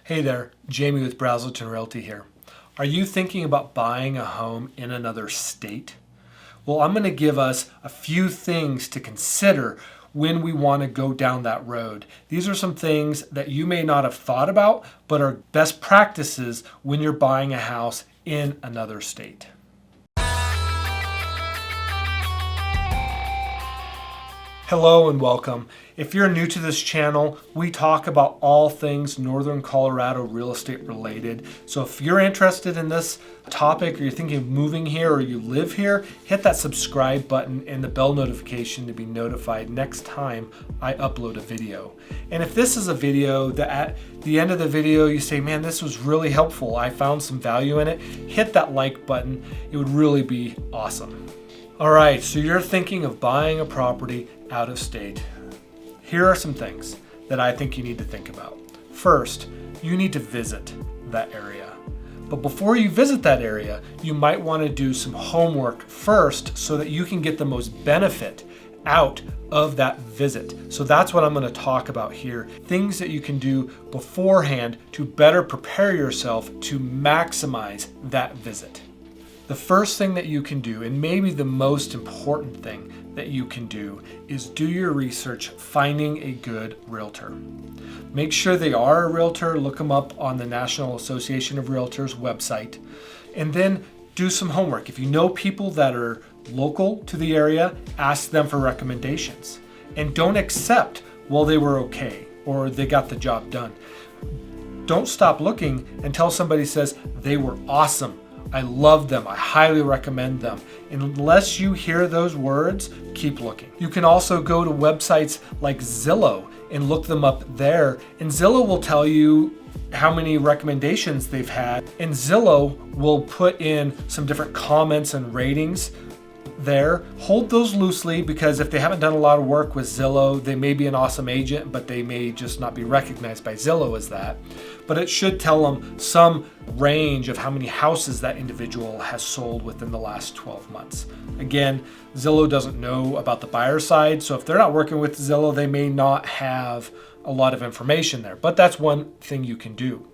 Hey there, Jamie with Brazelton Realty here. Are you thinking about buying a home in another state? Well, I'm going to give us a few things to consider when we want to go down that road. These are some things that you may not have thought about, but are best practices when you're buying a house in another state. Hello and welcome. If you're new to this channel, we talk about all things Northern Colorado real estate related. So if you're interested in this topic or you're thinking of moving here or you live here, hit that subscribe button and the bell notification to be notified next time I upload a video. And if this is a video that at the end of the video you say, man, this was really helpful, I found some value in it, hit that like button. It would really be awesome. All right, so you're thinking of buying a property out of state. Here are some things that I think you need to think about. First, you need to visit that area. But before you visit that area, you might want to do some homework first so that you can get the most benefit out of that visit. So that's what I'm going to talk about here. Things that you can do beforehand to better prepare yourself to maximize that visit. The first thing that you can do, and maybe the most important thing that you can do, is do your research finding a good realtor. Make sure they are a realtor, look them up on the National Association of Realtors website, and then do some homework. If you know people that are local to the area, ask them for recommendations. And don't accept, well, they were okay, or they got the job done. Don't stop looking until somebody says, they were awesome. I love them. I highly recommend them. Unless you hear those words, keep looking. You can also go to websites like Zillow and look them up there. And Zillow will tell you how many recommendations they've had. And Zillow will put in some different comments and ratings there. Hold those loosely, because if they haven't done a lot of work with Zillow, they may be an awesome agent, but they may just not be recognized by Zillow as that. But it should tell them some range of how many houses that individual has sold within the last 12 months. Again, Zillow doesn't know about the buyer side, so if they're not working with Zillow, they may not have a lot of information there. But that's one thing you can do.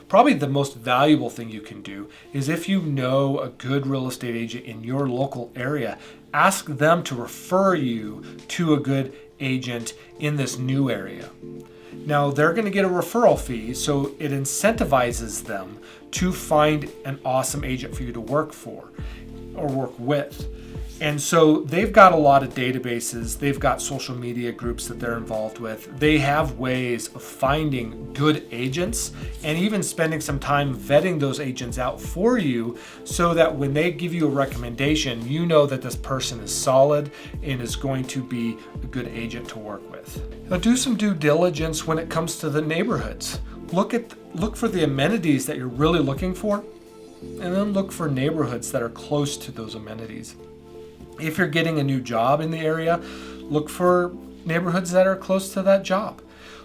Probably the most valuable thing you can do is, if you know a good real estate agent in your local area, ask them to refer you to a good agent in this new area. Now, they're going to get a referral fee, so it incentivizes them to find an awesome agent for you to work for or work with. And so they've got a lot of databases. They've got social media groups that they're involved with. They have ways of finding good agents and even spending some time vetting those agents out for you, so that when they give you a recommendation, you know that this person is solid and is going to be a good agent to work with. Now, do some due diligence when it comes to the neighborhoods. Look for the amenities that you're really looking for, and then look for neighborhoods that are close to those amenities. If you're getting a new job in the area, look for neighborhoods that are close to that job.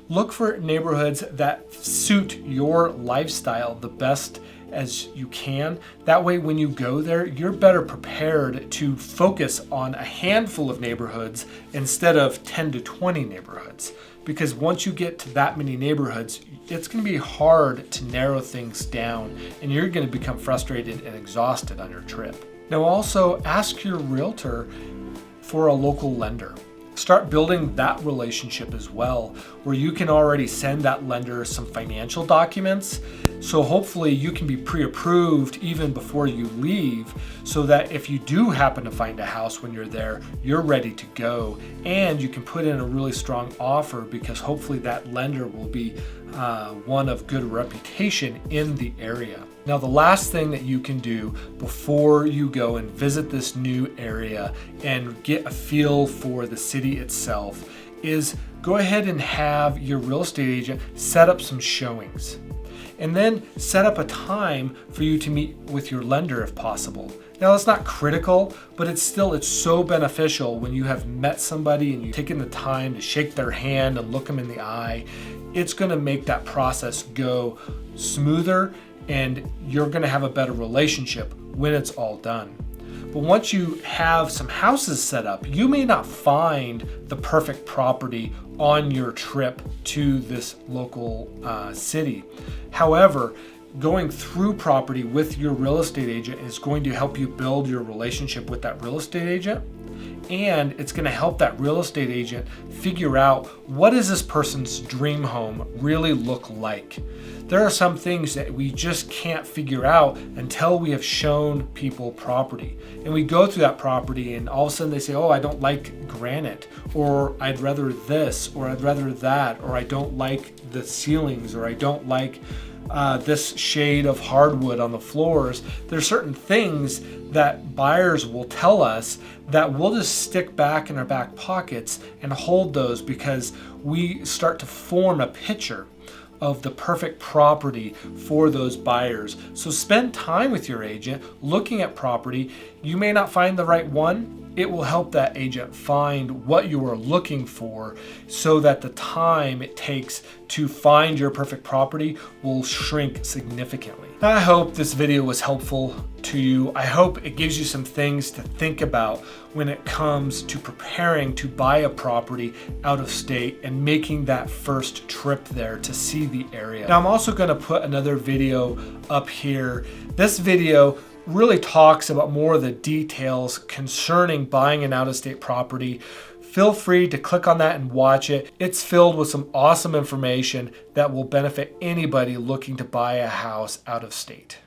Look for neighborhoods that suit your lifestyle the best as you can. That way, when you go there, you're better prepared to focus on a handful of neighborhoods instead of 10 to 20 neighborhoods. Because once you get to that many neighborhoods, it's going to be hard to narrow things down, and you're going to become frustrated and exhausted on your trip. Now, also ask your realtor for a local lender. Start building that relationship as well, where you can already send that lender some financial documents. So hopefully you can be pre-approved even before you leave, so that if you do happen to find a house when you're there, you're ready to go, and you can put in a really strong offer, because hopefully that lender will be one of good reputation in the area. Now, the last thing that you can do before you go and visit this new area and get a feel for the city itself is go ahead and have your real estate agent set up some showings. And then set up a time for you to meet with your lender if possible. Now, that's not critical, but it's so beneficial when you have met somebody and you've taken the time to shake their hand and look them in the eye. It's going to make that process go smoother, and you're going to have a better relationship when it's all done. But once you have some houses set up, you may not find the perfect property on your trip to this local city. However, going through property with your real estate agent is going to help you build your relationship with that real estate agent. And it's going to help that real estate agent figure out, what does this person's dream home really look like? There are some things that we just can't figure out until we have shown people property. And we go through that property and all of a sudden they say, oh, I don't like granite, or I'd rather this, or I'd rather that, or I don't like the ceilings, or I don't like this shade of hardwood on the floors. There's certain things that buyers will tell us that we'll just stick back in our back pockets and hold those, because we start to form a picture of the perfect property for those buyers. So spend time with your agent looking at property. You may not find the right one. It will help that agent find what you are looking for, so that the time it takes to find your perfect property will shrink significantly. I hope this video was helpful to you. I hope it gives you some things to think about when it comes to preparing to buy a property out of state and making that first trip there to see the area. Now, I'm also going to put another video up here. This video really talks about more of the details concerning buying an out-of-state property. Feel free to click on that and watch it. It's filled with some awesome information that will benefit anybody looking to buy a house out of state.